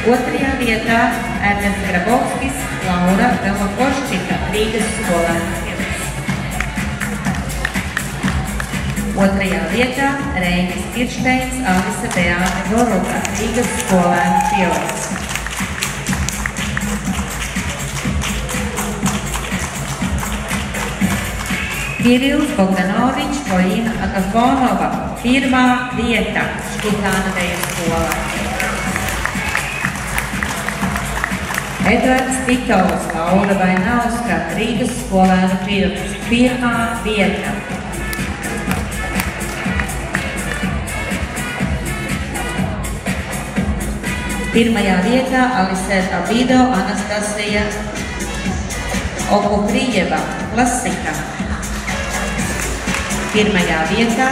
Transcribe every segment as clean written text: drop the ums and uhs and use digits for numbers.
Otrajā vietā Ernsts Grabovskis, Laura Velokoščika, Rīgas skolēniem. Otrajā vietā Reinis Kiršteins, Alise Beāte Goruka, Rīgas skolēnu pilots. Kirils Bogdanovičs, Polīna Agafonova, pirmā vieta Škitānaveja skolā. Edvards Titovs, Laura Vainauska, Rīgas skolēnu pilots, pirmā vieta. Pirmajā vietā Alisēr Abido, Anastasija Okuprijeva, klasika. Pirmajā vietā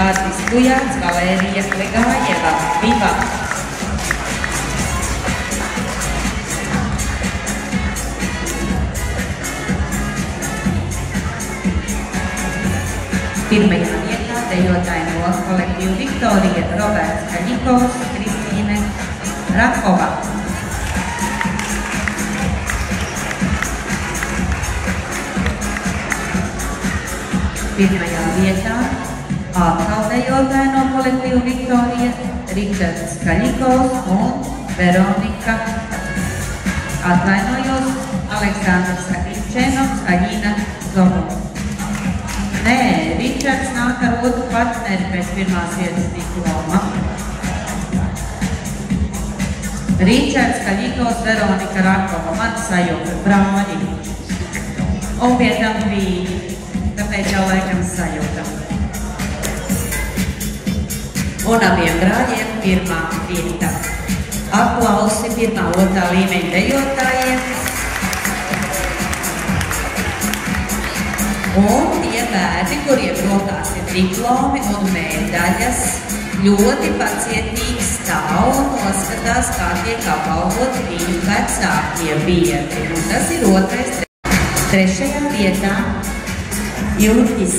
Ārtis Kujāts, Valērija Legājeva, Viva. Pirmajā vietā dejotāji no kolektīva Viktorija, Roberts Kaļikovs, Kristīne Rakova. Pirmajā vietā atkal dejotāji no kolektīva Viktorija, Ričards Kaļikovs un Veronika, Aleksandrs Akričēnovs, Aļina Zobova. Nē, Ričards nāk ar otru partneri pēc pirmās vietas diploma. Ričards Kaļikovs, Veronika Rakova, man sajūta, brāļi. Un pie tam bija, tāpēc jau laikam sajūta. Un abiem brāļiem pirmā vieta. Aplausi pirmā, otrā līmeņa dejotājiem. Un tie bērni, kuriem rokās ir diplomi un medaļas, ļoti pacietīgi stāv un noskatās, kā tiek apbalvoti viņu vecākie biedri. Un tas ir otrais. Trešajā vietā Jurģis